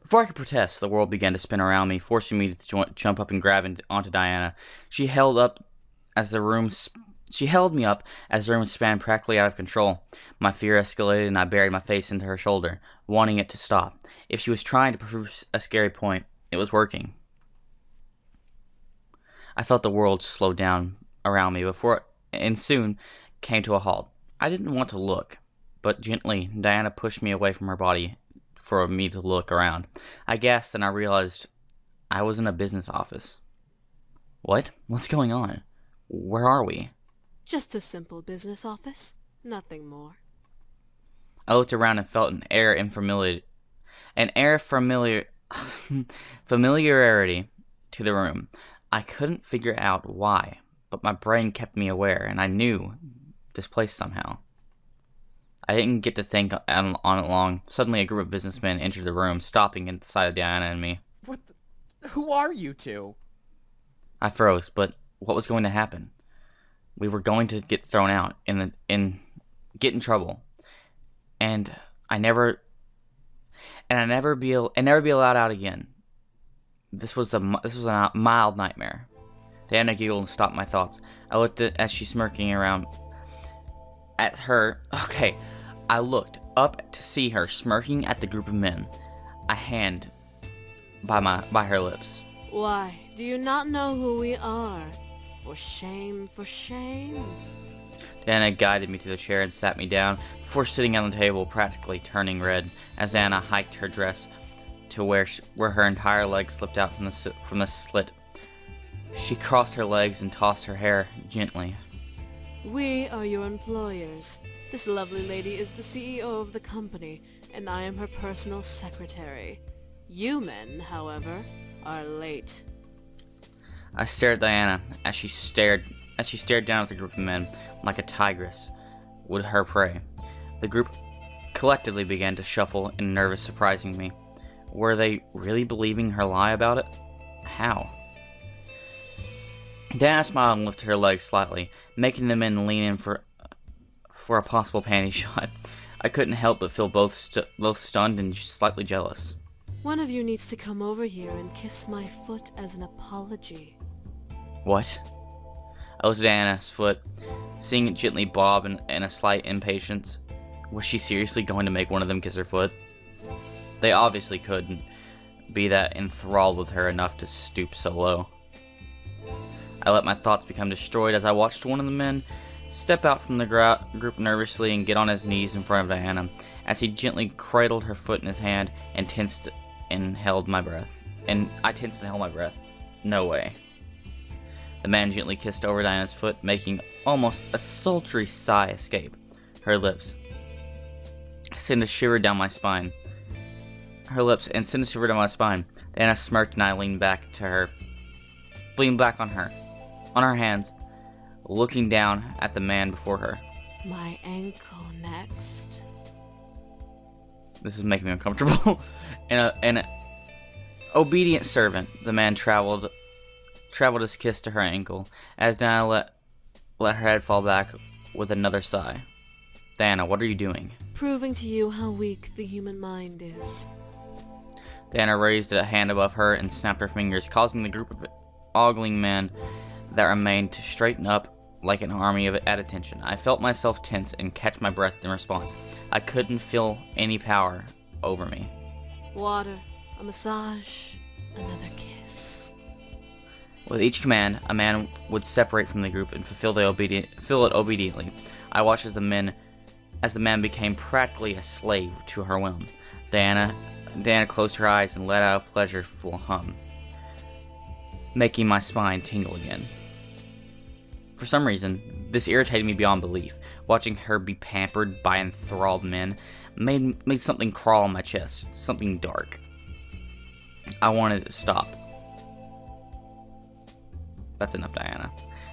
Before I could protest, the world began to spin around me, forcing me to jump up and grab onto Diana. She held up as the room. She held me up as the room span practically out of control. My fear escalated, and I buried my face into her shoulder, wanting it to stop. If she was trying to prove a scary point, it was working. I felt the world slow down around me and soon came to a halt. I didn't want to look, but gently, Diana pushed me away from her body for me to look around. I gasped and I realized I was in a business office. What? What's going on? Where are we? Just a simple business office. Nothing more. I looked around and felt an air familiarity to the room. I couldn't figure out why, but my brain kept me aware, and I knew this place somehow. I didn't get to think on it long. Suddenly, a group of businessmen entered the room, stopping inside Diana and me. Who are you two? I froze, but what was going to happen? We were going to get thrown out get in trouble, and never be allowed out again. This was a mild nightmare. Diana giggled and stopped my thoughts. I looked as she smirking around at her. Okay, I looked up to see her smirking at the group of men. A hand by her lips. Why, do you not know who we are? For shame, for shame. Diana guided me to the chair and sat me down before sitting on the table, practically turning red as Diana hiked her dress to where her entire leg slipped out from the slit. She crossed her legs and tossed her hair gently. We are your employers. This lovely lady is the CEO of the company, and I am her personal secretary. You men, however, are late. I stared at Diana as she stared down at the group of men like a tigress would her prey. The group collectively began to shuffle in nervous surprising me. Were they really believing her lie about it? How? Diana smiled and lifted her legs slightly, making the men lean in for a possible panty shot. I couldn't help but feel both stunned and slightly jealous. One of you needs to come over here and kiss my foot as an apology. What? I looked at Diana's foot, seeing it gently bob in a slight impatience. Was she seriously going to make one of them kiss her foot? They obviously couldn't be that enthralled with her enough to stoop so low. I let my thoughts become destroyed as I watched one of the men step out from the group nervously and get on his knees in front of Diana, as he gently cradled her foot in his hand and tensed and held my breath. And I tensed and held my breath. No way. The man gently kissed over Diana's foot, making almost a sultry sigh escape her lips. Sent a shiver down my spine. Diana smirked and I leaned back on her hands, looking down at the man before her. My ankle next. This is making me uncomfortable. An obedient servant, the man traveled his kiss to her ankle, as Diana let her head fall back with another sigh. Diana, what are you doing? Proving to you how weak the human mind is. Diana raised a hand above her and snapped her fingers, causing the group of ogling men that remained to straighten up like an army at attention. I felt myself tense and catch my breath in response. I couldn't feel any power over me. Water, a massage, another kiss. With each command, a man would separate from the group and fulfill it obediently. I watched as the man became practically a slave to her whim. Diana closed her eyes and let out a pleasureful hum, making my spine tingle again. For some reason, this irritated me beyond belief. Watching her be pampered by enthralled men made something crawl in my chest, something dark. I wanted it to stop. That's enough, Diana.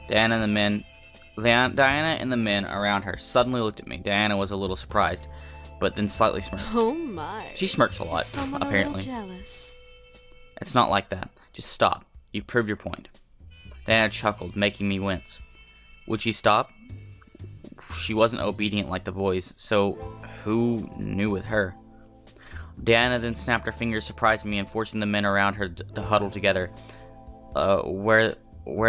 Diana and the men around her suddenly looked at me. Diana was a little surprised, but then slightly smirked. Oh my. She smirks a lot, Someone apparently. A little jealous. It's not like that. Just stop. You've proved your point. Diana chuckled, making me wince. Would she stop? She wasn't obedient like the boys, so who knew with her? Diana then snapped her fingers, surprising me and forcing the men around her to huddle together, where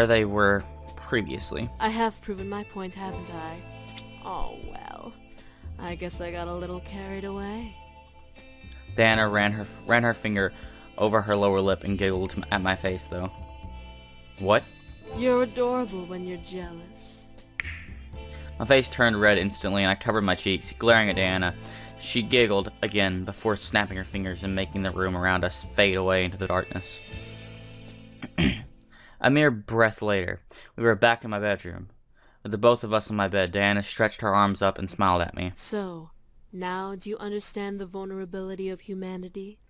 they were previously. I have proven my point, haven't I? Oh, well. I guess I got a little carried away. Diana ran her finger over her lower lip and giggled at my face, though. What? You're adorable when you're jealous. My face turned red instantly, and I covered my cheeks, glaring at Diana. She giggled again before snapping her fingers and making the room around us fade away into the darkness. A mere breath later, we were back in my bedroom. With the both of us on my bed, Diana stretched her arms up and smiled at me. So, now do you understand the vulnerability of humanity?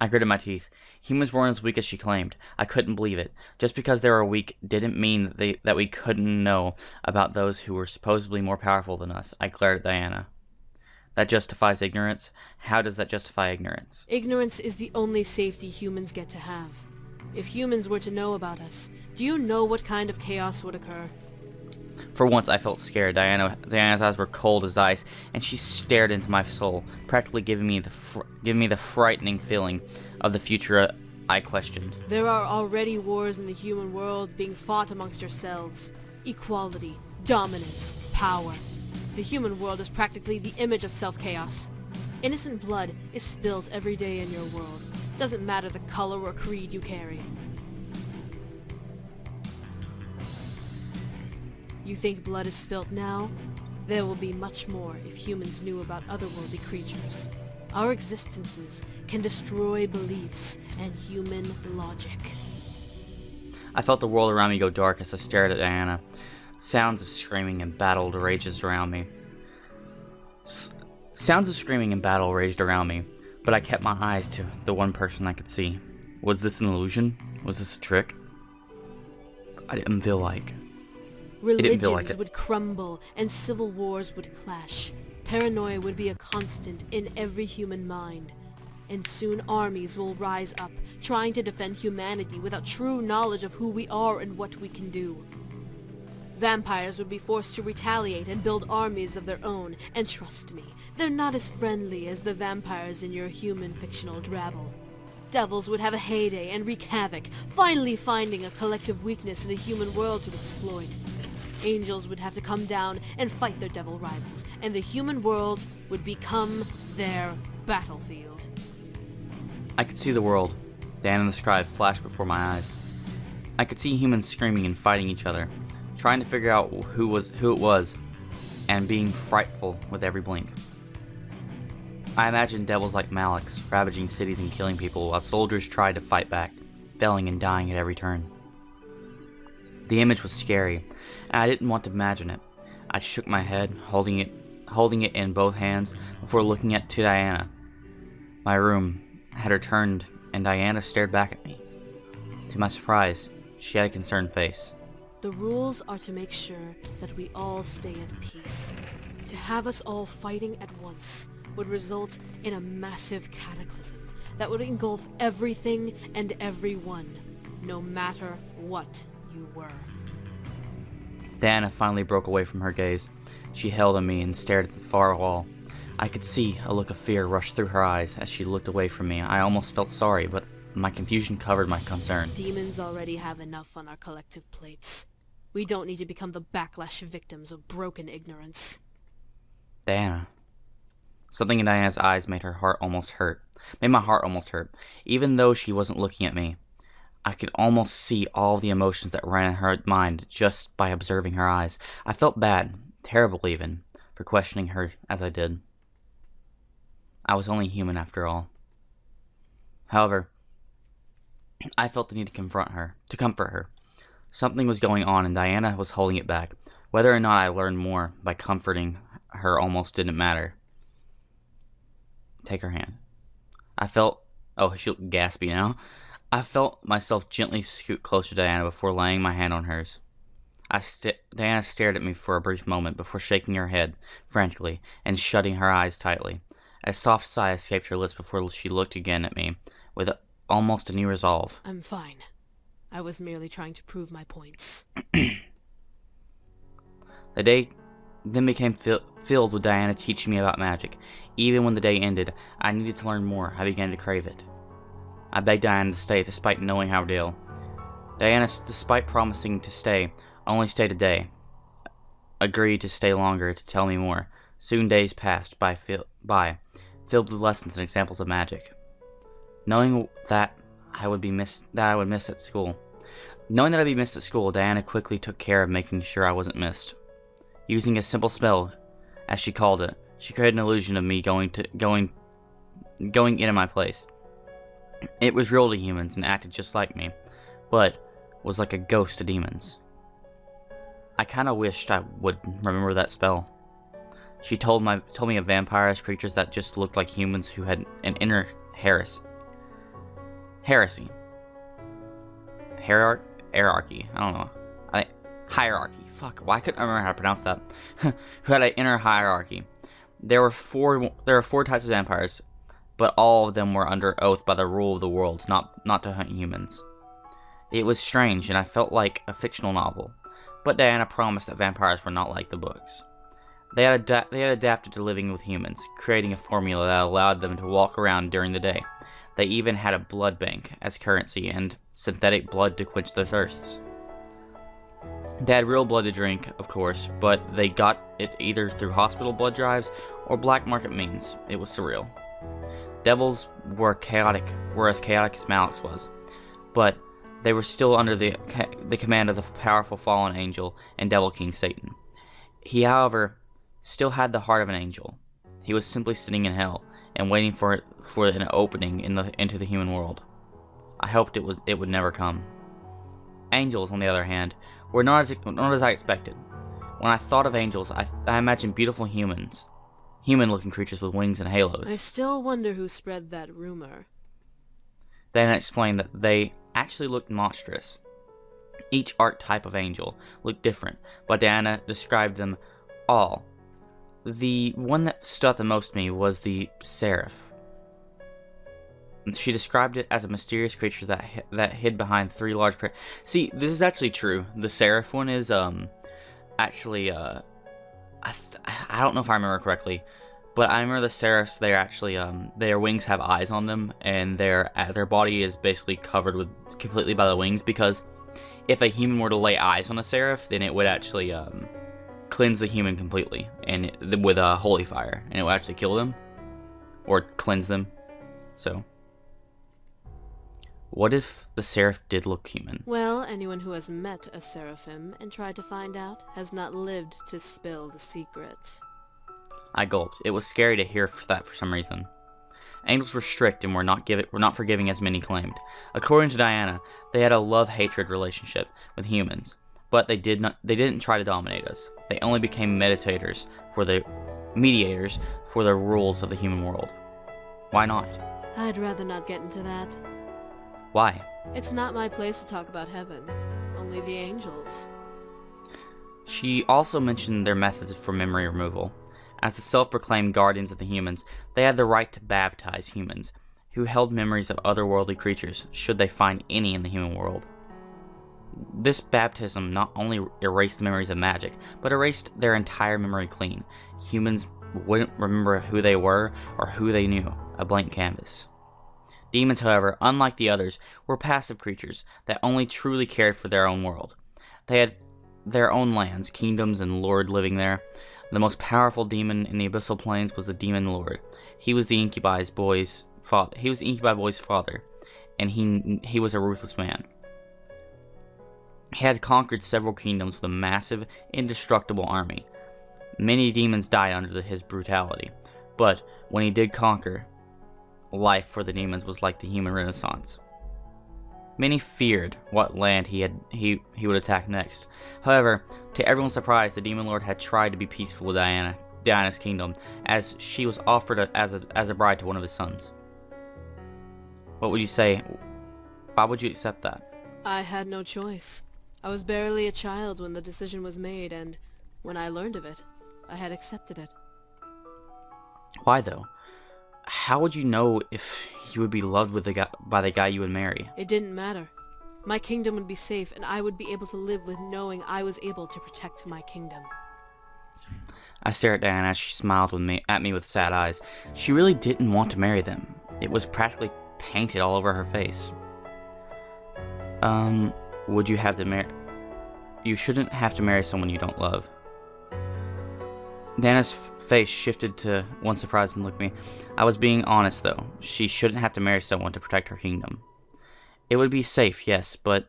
I gritted my teeth. Humans weren't as weak as she claimed. I couldn't believe it. Just because they were weak didn't mean that we couldn't know about those who were supposedly more powerful than us. I glared at Diana. That justifies ignorance? How does that justify ignorance? Ignorance is the only safety humans get to have. If humans were to know about us, do you know what kind of chaos would occur? For once, I felt scared. Diana's eyes were cold as ice, and she stared into my soul, practically giving me the frightening feeling of the future I questioned. There are already wars in the human world being fought amongst yourselves. Equality, dominance, power. The human world is practically the image of self-chaos. Innocent blood is spilled every day in your world. Doesn't matter the color or creed you carry. You think blood is spilt now? There will be much more if humans knew about otherworldly creatures. Our existences can destroy beliefs and human logic. I felt the world around me go dark as I stared at Diana. Sounds of screaming and battle raged around me. But I kept my eyes to the one person I could see. Was this an illusion? Was this a trick? I didn't feel like. Religions would crumble and civil wars would clash. Paranoia would be a constant in every human mind. And soon armies will rise up, trying to defend humanity without true knowledge of who we are and what we can do. Vampires would be forced to retaliate and build armies of their own, and trust me, they're not as friendly as the vampires in your human fictional drabble. Devils would have a heyday and wreak havoc, finally finding a collective weakness in the human world to exploit. Angels would have to come down and fight their devil rivals, and the human world would become their battlefield. I could see the world. Dan and the scribe flashed before my eyes. I could see humans screaming and fighting each other, trying to figure out who it was, and being frightful with every blink. I imagined devils like Maleks ravaging cities and killing people while soldiers tried to fight back, failing and dying at every turn. The image was scary, and I didn't want to imagine it. I shook my head, holding it in both hands before looking to Diana. My room had her turned, and Diana stared back at me. To my surprise, she had a concerned face. The rules are to make sure that we all stay at peace. To have us all fighting at once would result in a massive cataclysm that would engulf everything and everyone, no matter what you were. Diana finally broke away from her gaze. She held on me and stared at the far wall. I could see a look of fear rush through her eyes as she looked away from me. I almost felt sorry, but my confusion covered my concern. Demons already have enough on our collective plates. We don't need to become the backlash victims of broken ignorance. Diana. Something in Diana's eyes made my heart almost hurt. Even though she wasn't looking at me. I could almost see all the emotions that ran in her mind just by observing her eyes. I felt bad, terrible even, for questioning her as I did. I was only human after all. However, I felt the need to comfort her. Something was going on and Diana was holding it back. Whether or not I learned more by comforting her almost didn't matter. Take her hand. She looked gaspy now. I felt myself gently scoot closer to Diana before laying my hand on hers. Diana stared at me for a brief moment before shaking her head frantically and shutting her eyes tightly. A soft sigh escaped her lips before she looked again at me with almost a new resolve. I'm fine. I was merely trying to prove my points. The day then became filled with Diana teaching me about magic. Even when the day ended, I needed to learn more. I began to crave it. I begged Diana to stay despite knowing how ill. Diana, despite promising to stay, only stayed a day. Agreed to stay longer to tell me more. Soon days passed by, filled with lessons and examples of magic. Knowing that I would miss at school. Knowing that I'd be missed at school, Diana quickly took care of making sure I wasn't missed. Using a simple spell, as she called it, she created an illusion of me going into my place. It was real to humans and acted just like me, but was like a ghost to demons. I kind of wished I would remember that spell. She told me of vampires, creatures that just looked like humans who had an inner heresy. Hierarchy. I don't know. Hierarchy. Fuck. Why couldn't I remember how to pronounce that? Who had an inner hierarchy. There were four types of vampires, but all of them were under oath by the rule of the world, not to hunt humans. It was strange, and I felt like a fictional novel. But Diana promised that vampires were not like the books. They had adapted to living with humans, creating a formula that allowed them to walk around during the day. They even had a blood bank as currency and synthetic blood to quench their thirsts. They had real blood to drink, of course, but they got it either through hospital blood drives or black market means. It was surreal. Devils were as chaotic as Malix was, but they were still under the command of the powerful fallen angel and devil king Satan. He, however, still had the heart of an angel. He was simply sitting in hell and waiting for an opening into the human world. I hoped it would never come. Angels, on the other hand, were not as I expected. When I thought of angels, I imagined beautiful human-looking creatures with wings and halos. I still wonder who spread that rumor. Then I explained that they actually looked monstrous. Each archetype of angel looked different, but Diana described them all. The one that stood out the most to me was the Seraph. She described it as a mysterious creature that hid behind three large See, this is actually true. The Seraph one is actually I don't know if I remember correctly, but I remember the Seraphs. They're actually their wings have eyes on them, and their body is basically covered completely by the wings. Because if a human were to lay eyes on a Seraph, then it would actually cleanse the human completely, and with a holy fire, and it will actually kill them or cleanse them. So, what if the Seraph did look human? Well, anyone who has met a Seraphim and tried to find out has not lived to spill the secret. I gulped. It was scary to hear that for some reason. Angels were strict and were not forgiving as many claimed. According to Diana, they had a love-hatred relationship with humans. But they didn't try to dominate us. They only became mediators for the rules of the human world. Why not? I'd rather not get into that. Why? It's not my place to talk about heaven. Only the angels. She also mentioned their methods for memory removal. As the self-proclaimed guardians of the humans, they had the right to baptize humans, who held memories of otherworldly creatures, should they find any in the human world. This baptism not only erased the memories of magic, but erased their entire memory clean. Humans wouldn't remember who they were or who they knew, a blank canvas. Demons, however, unlike the others, were passive creatures that only truly cared for their own world. They had their own lands, kingdoms, and lord living there. The most powerful demon in the abyssal plains was the demon lord. He was the incubi boy's father, and he was a ruthless man. He had conquered several kingdoms with a massive, indestructible army. Many demons died under his brutality, but when he did conquer, life for the demons was like the human renaissance. Many feared what land he would attack next. However, to everyone's surprise, the demon lord had tried to be peaceful with Diana's kingdom, as she was offered as a bride to one of his sons. What would you say? Why would you accept that? I had no choice. I was barely a child when the decision was made, and when I learned of it, I had accepted it. Why though? How would you know if you would be loved by the guy you would marry? It didn't matter. My kingdom would be safe, and I would be able to live with knowing I was able to protect my kingdom. I stared at Diana as she smiled at me with sad eyes. She really didn't want to marry them. It was practically painted all over her face. Would you have to marry... You shouldn't have to marry someone you don't love. Diana's face shifted to one surprise and looked at me. I was being honest, though. She shouldn't have to marry someone to protect her kingdom. It would be safe, yes, but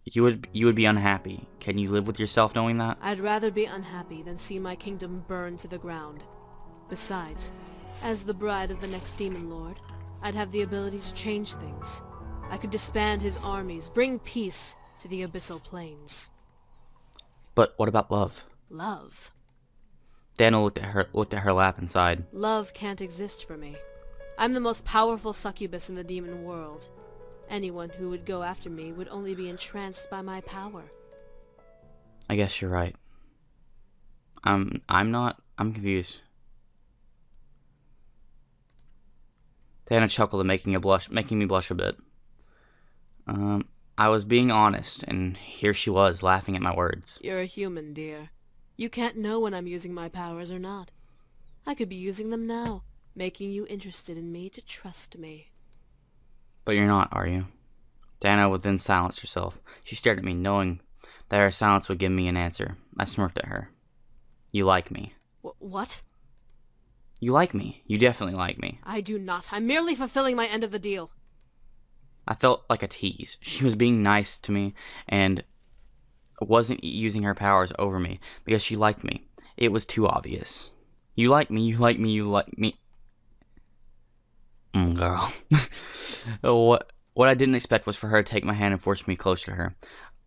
you would be unhappy. Can you live with yourself knowing that? I'd rather be unhappy than see my kingdom burn to the ground. Besides, as the bride of the next demon lord, I'd have the ability to change things. I could disband his armies, bring peace to the abyssal plains. But what about love? Love? Dana looked at her lap and sighed. Love can't exist for me. I'm the most powerful succubus in the demon world. Anyone who would go after me would only be entranced by my power. I guess you're right. I'm confused. Dana chuckled, making me blush a bit. I was being honest, and here she was, laughing at my words. You're a human, dear. You can't know when I'm using my powers or not. I could be using them now, making you interested in me to trust me. But you're not, are you? Dana would then silence herself. She stared at me, knowing that her silence would give me an answer. I smirked at her. You like me. What? You like me. You definitely like me. I do not. I'm merely fulfilling my end of the deal. I felt like a tease. She was being nice to me and wasn't using her powers over me because she liked me. It was too obvious. You like me, you like me, you like me. Girl. What I didn't expect was for her to take my hand and force me close to her.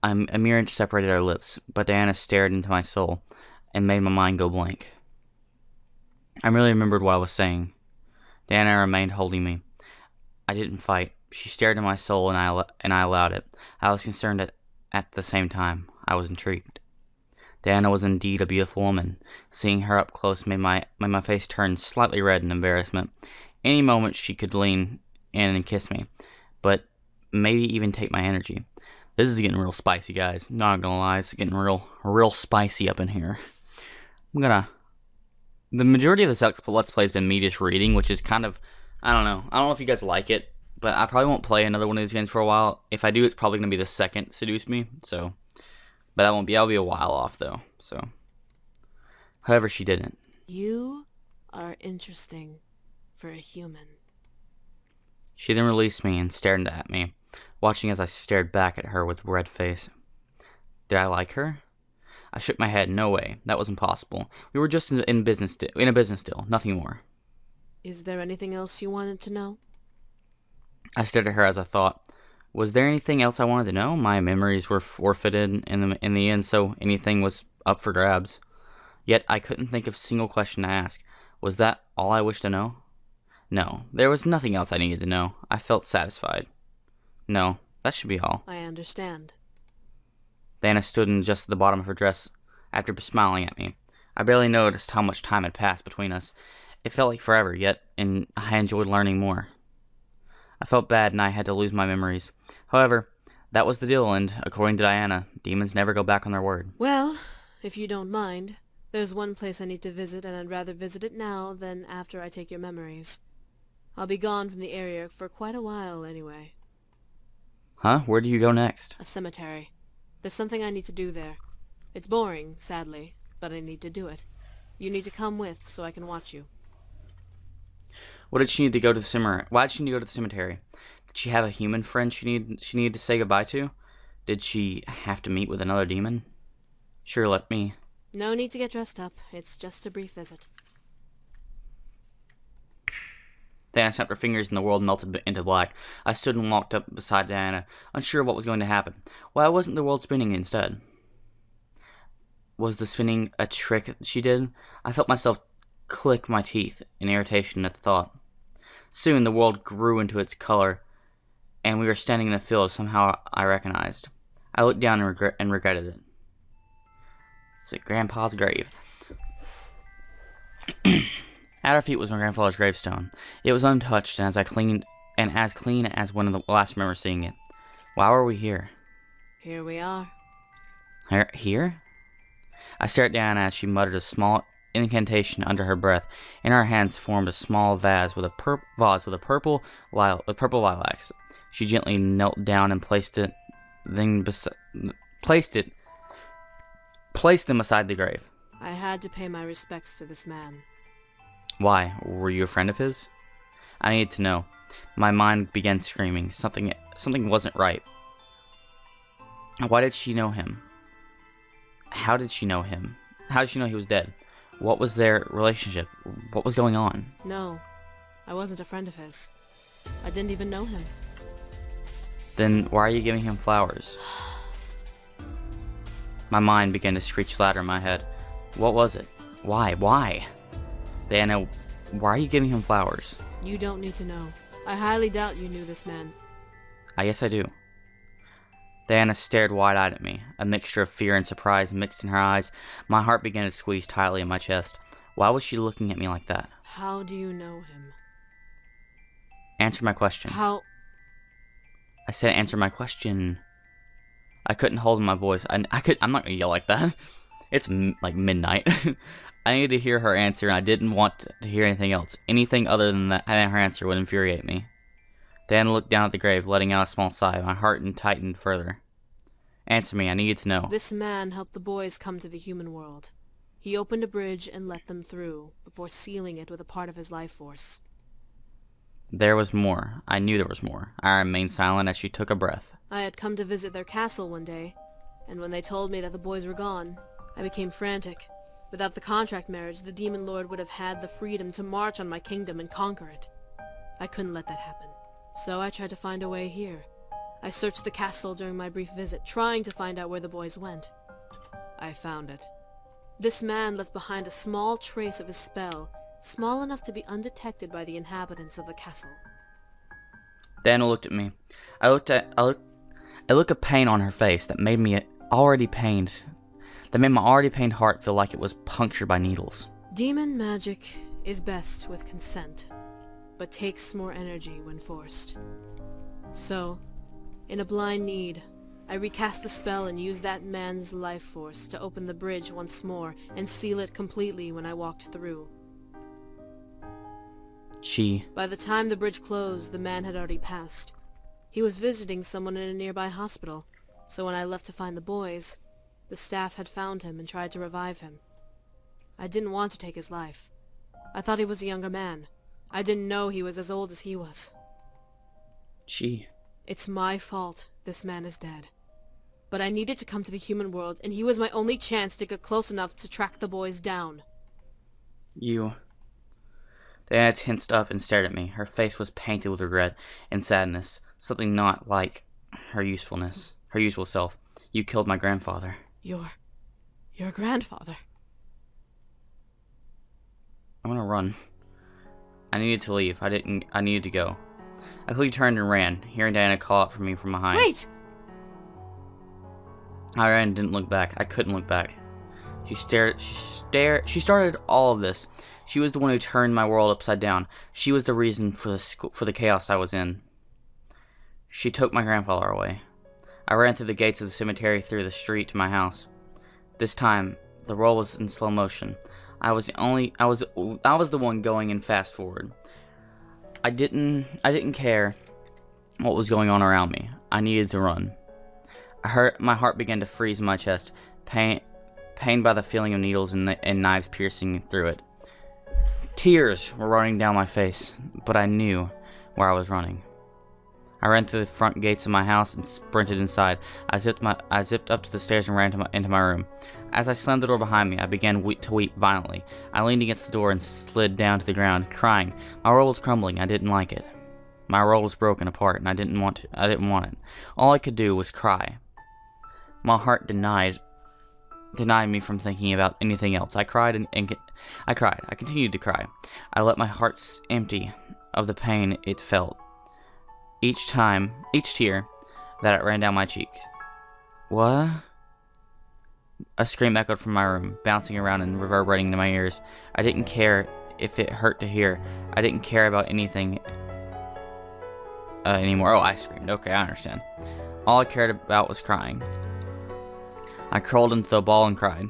A mere inch separated our lips, but Diana stared into my soul and made my mind go blank. I really remembered what I was saying. Diana remained holding me. I didn't fight. She stared into my soul, and I allowed it. I was concerned at the same time. I was intrigued. Diana was indeed a beautiful woman. Seeing her up close made my face turn slightly red in embarrassment. Any moment she could lean in and kiss me, but maybe even take my energy. This is getting real spicy, guys. Not gonna lie, it's getting real spicy up in here. The majority of this Let's Play has been me just reading, which is kind of, I don't know if you guys like it, but I probably won't play another one of these games for a while. If I do, it's probably gonna be the second Seduce Me, so, but I'll be a while off though, so. However, she didn't. You are interesting for a human. She then released me and stared at me, watching as I stared back at her with a red face. Did I like her? I shook my head. No way. That was impossible. We were just in a business deal, nothing more. Is there anything else you wanted to know? I stared at her as I thought. Was there anything else I wanted to know? My memories were forfeited in the end, so anything was up for grabs. Yet I couldn't think of a single question to ask. Was that all I wished to know? No, there was nothing else I needed to know. I felt satisfied. No, that should be all. I understand. Diana stood and adjusted the bottom of her dress after smiling at me. I barely noticed how much time had passed between us. It felt like forever, yet I enjoyed learning more. I felt bad and I had to lose my memories. However, that was the deal, and according to Diana, demons never go back on their word. Well, if you don't mind, there's one place I need to visit, and I'd rather visit it now than after I take your memories. I'll be gone from the area for quite a while anyway. Huh? Where do you go next? A cemetery. There's something I need to do there. It's boring, sadly, but I need to do it. You need to come with so I can watch you. What did she need to go to the cemetery? Why did she need to go to the cemetery? Did she have a human friend she needed to say goodbye to? Did she have to meet with another demon? Sure, let me. No need to get dressed up. It's just a brief visit. Diana snapped her fingers and the world melted into black. I stood and walked up beside Diana, unsure of what was going to happen. Why wasn't the world spinning instead? Was the spinning a trick she did? I felt myself click my teeth in irritation at the thought. Soon the world grew into its color, and we were standing in a field somehow I recognized. I looked down and regretted it. It's at Grandpa's grave. At our feet was my grandfather's gravestone. It was untouched and as clean as when I last remember seeing it. Why were we here? Here we are. Here? I stared at Diana as she muttered a small incantation under her breath. In her hands formed a small vase with a purple lilacs. She gently knelt down and placed them beside the grave. I had to pay my respects to this man. Why? Were you a friend of his? I needed to know. My mind began screaming. Something wasn't right. Why did she know him? How did she know him? How did she know he was dead? What was their relationship? What was going on? No, I wasn't a friend of his. I didn't even know him. Then why are you giving him flowers? My mind began to screech louder in my head. What was it? Why? Why? Diana, why are you giving him flowers? You don't need to know. I highly doubt you knew this man. I guess I do. Diana stared wide-eyed at me, a mixture of fear and surprise mixed in her eyes. My heart began to squeeze tightly in my chest. Why was she looking at me like that? How do you know him? Answer my question. How? I said answer my question. I couldn't hold my voice. I'm not gonna yell like that. It's like midnight. I needed to hear her answer, and I didn't want to hear anything else. Anything other than that, her answer would infuriate me. Diana looked down at the grave, letting out a small sigh. My heart tightened further. Answer me, I needed to know. This man helped the boys come to the human world. He opened a bridge and let them through, before sealing it with a part of his life force. There was more. I knew there was more. I remained silent as she took a breath. I had come to visit their castle one day, and when they told me that the boys were gone, I became frantic. Without the contract marriage, the Demon Lord would have had the freedom to march on my kingdom and conquer it. I couldn't let that happen. So I tried to find a way here. I searched the castle during my brief visit, trying to find out where the boys went. I found it. This man left behind a small trace of his spell, small enough to be undetected by the inhabitants of the castle. Diana looked at me. I looked at pain on her face that made my already pained heart feel like it was punctured by needles. Demon magic is best with consent, but takes more energy when forced. So, in a blind need, I recast the spell and used that man's life force to open the bridge once more and seal it completely when I walked through. By the time the bridge closed, the man had already passed. He was visiting someone in a nearby hospital, so when I left to find the boys, the staff had found him and tried to revive him. I didn't want to take his life. I thought he was a younger man. I didn't know he was as old as he was. It's my fault this man is dead. But I needed to come to the human world, and he was my only chance to get close enough to track the boys down. Diana tensed up and stared at me. Her face was painted with regret and sadness, something not like her usual self. You killed my grandfather. Your grandfather? I'm gonna run. I needed to leave. I needed to go. I quickly turned and ran, hearing Diana call out for me from behind. Wait! I ran and didn't look back. I couldn't look back. She started all of this. She was the one who turned my world upside down. She was the reason for the chaos I was in. She took my grandfather away. I ran through the gates of the cemetery, through the street to my house. This time, the roll was in slow motion. I was the one going in fast forward. I didn't care what was going on around me. I needed to run. My heart began to freeze in my chest, pained by the feeling of needles and knives piercing through it. Tears were running down my face, but I knew where I was running. I ran through the front gates of my house and sprinted inside. I zipped up to the stairs and ran into my room. As I slammed the door behind me, I began to weep violently. I leaned against the door and slid down to the ground, crying. My world was crumbling. I didn't like it. My world was broken apart, and I didn't want it. All I could do was cry. My heart denied me from thinking about anything else. I cried and I cried. I continued to cry. I let my heart empty of the pain it felt. Each tear that it ran down my cheek. What? A scream echoed from my room, bouncing around and reverberating in my ears. I didn't care if it hurt to hear. I didn't care about anything anymore. Oh, I screamed. Okay, I understand. All I cared about was crying. I curled into a ball and cried.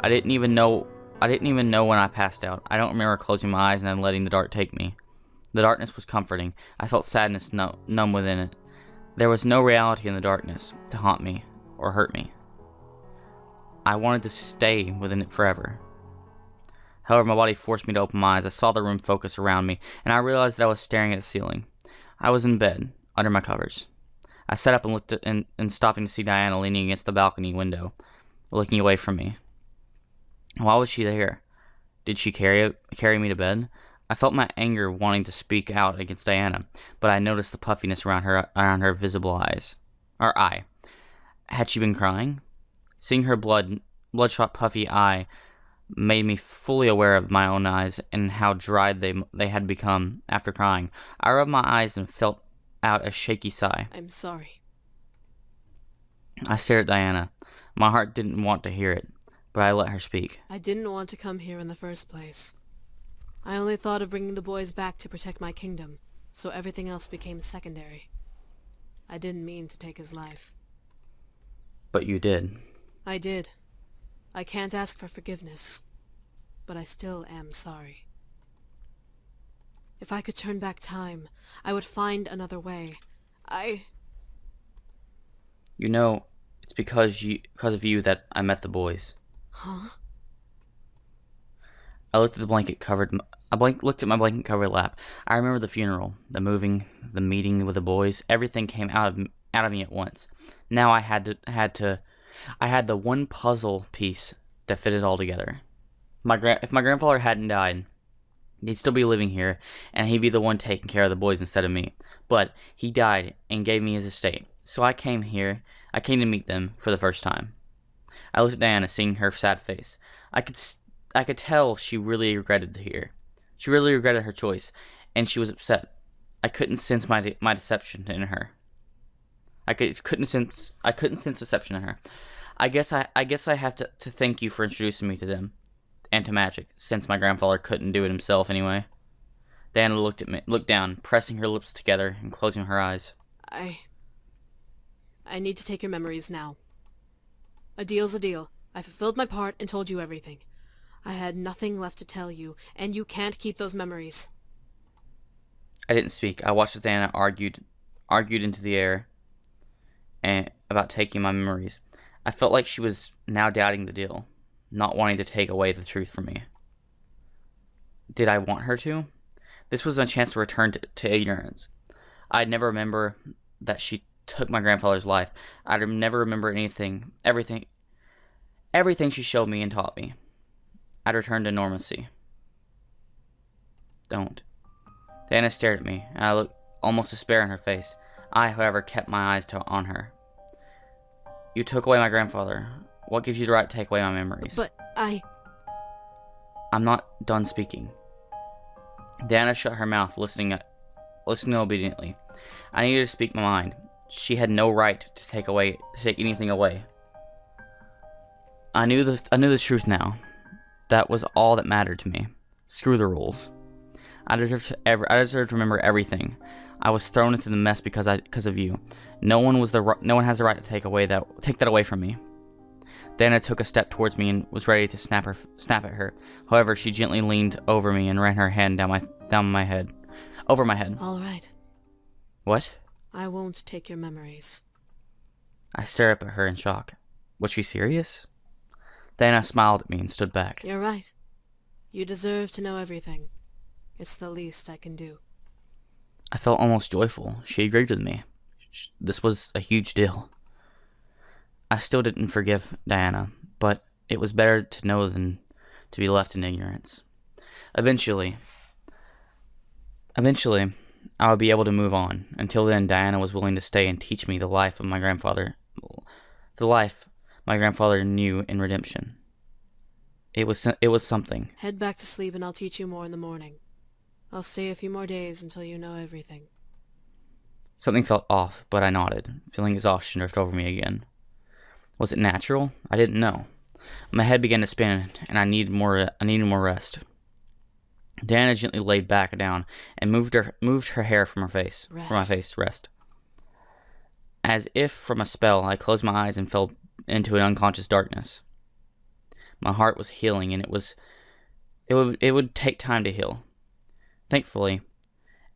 I didn't even know I didn't even know when I passed out. I don't remember closing my eyes and then letting the dark take me. The darkness was comforting. I felt sadness numb within it. There was no reality in the darkness to haunt me or hurt me. I wanted to stay within it forever. However, my body forced me to open my eyes. I saw the room focus around me, and I realized that I was staring at the ceiling. I was in bed, under my covers. I sat up and looked and stopping to see Diana leaning against the balcony window, looking away from me. Why was she there? Did she carry me to bed? I felt my anger wanting to speak out against Diana, but I noticed the puffiness around her visible eyes. Or eye. Had she been crying? Seeing her bloodshot puffy eye made me fully aware of my own eyes and how dried they had become after crying. I rubbed my eyes and felt out a shaky sigh. I'm sorry. I stared at Diana. My heart didn't want to hear it, but I let her speak. I didn't want to come here in the first place. I only thought of bringing the boys back to protect my kingdom, so everything else became secondary. I didn't mean to take his life. But you did. I did. I can't ask for forgiveness, but I still am sorry. If I could turn back time, I would find another way. You know, it's because of you that I met the boys. Huh? I looked at looked at my blanket-covered lap. I remember the funeral, the moving, the meeting with the boys. Everything came out of me at once. Now I had the one puzzle piece that fit it all together. If my grandfather hadn't died, he'd still be living here, and he'd be the one taking care of the boys instead of me. But he died and gave me his estate. So I came to meet them for the first time. I looked at Diana, seeing her sad face. I could tell she really regretted here. She really regretted her choice, and she was upset. I couldn't sense my deception in her. I couldn't sense deception in her. I guess I have to thank you for introducing me to them and to magic, since my grandfather couldn't do it himself anyway. Diana looked down, pressing her lips together and closing her eyes. I need to take your memories now. A deal's a deal. I fulfilled my part and told you everything. I had nothing left to tell you, and you can't keep those memories. I didn't speak. I watched as Diana argued into the air and about taking my memories. I felt like she was now doubting the deal, not wanting to take away the truth from me. Did I want her to? This was my chance to return to ignorance. I'd never remember that she took my grandfather's life. I'd never remember everything she showed me and taught me. I'd return to normalcy. Don't. Diana stared at me, and I looked almost despair in her face. I, however, kept my eyes on her. You took away my grandfather. What gives you the right to take away my memories? But I'm not done speaking. Diana shut her mouth, listening obediently. I needed to speak my mind. She had no right to take anything away. I knew the truth now. That was all that mattered to me. Screw the rules. I deserve to remember everything. I was thrown into the mess because of you. No one has the right to take that away from me. Diana took a step towards me and was ready to snap at her. However, she gently leaned over me and ran her hand down my head, over my head. All right. What? I won't take your memories. I stared up at her in shock. Was she serious? Diana smiled at me and stood back. You're right. You deserve to know everything. It's the least I can do. I felt almost joyful. She agreed with me. This was a huge deal. I still didn't forgive Diana, but it was better to know than to be left in ignorance. Eventually, I would be able to move on. Until then, Diana was willing to stay and teach me the life my grandfather knew in redemption. It was something. Head back to sleep and I'll teach you more in the morning. I'll stay a few more days until you know everything. Something felt off, but I nodded, feeling exhaustion drift over me again. Was it natural? I didn't know. My head began to spin, and I needed more rest. Diana gently laid back down and moved her hair from my face. Rest. As if from a spell, I closed my eyes and fell into an unconscious darkness. My heart was healing, and it would take time to heal. Thankfully,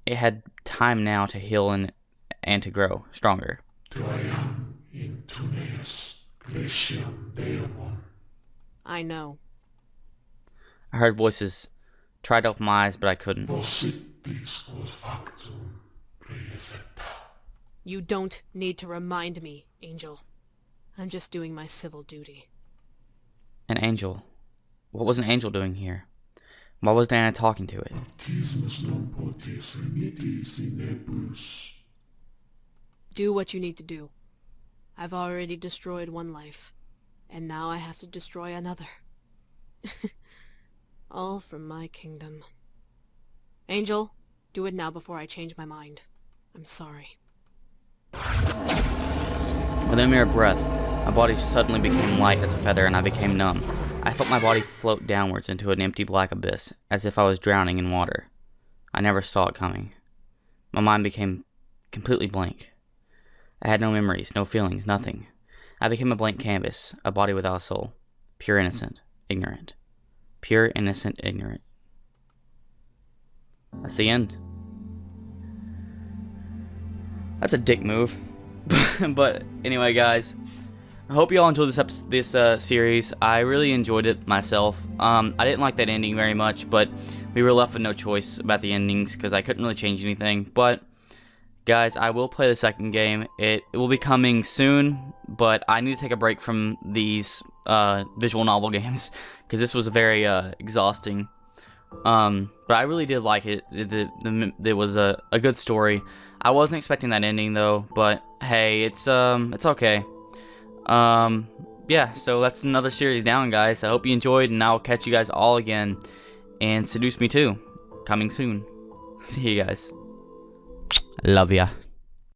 it had time now to heal and to grow stronger. I know. I heard voices, tried to open my eyes, but I couldn't. You don't need to remind me, Angel. I'm just doing my civil duty. An angel? What was an angel doing here? Why was Diana talking to it? Do what you need to do. I've already destroyed one life, and now I have to destroy another. All from my kingdom. Angel, do it now before I change my mind. I'm sorry. With a mere breath, my body suddenly became light as a feather and I became numb. I felt my body float downwards into an empty black abyss, as if I was drowning in water. I never saw it coming. My mind became completely blank. I had no memories, no feelings, nothing. I became a blank canvas, a body without a soul. Pure innocent, ignorant. Pure innocent, ignorant. That's the end. That's a dick move. But anyway, guys, I hope you all enjoyed this series. I really enjoyed it myself. I didn't like that ending very much, but we were left with no choice about the endings because I couldn't really change anything. But guys, I will play the second game. It will be coming soon, but I need to take a break from these visual novel games because this was very exhausting. But I really did like it. It was a good story. I wasn't expecting that ending though, but hey, it's okay. Yeah, so that's another series down, guys. I hope you enjoyed, and I'll catch you guys all again. And Seduce Me Too, coming soon. See you guys. Love ya.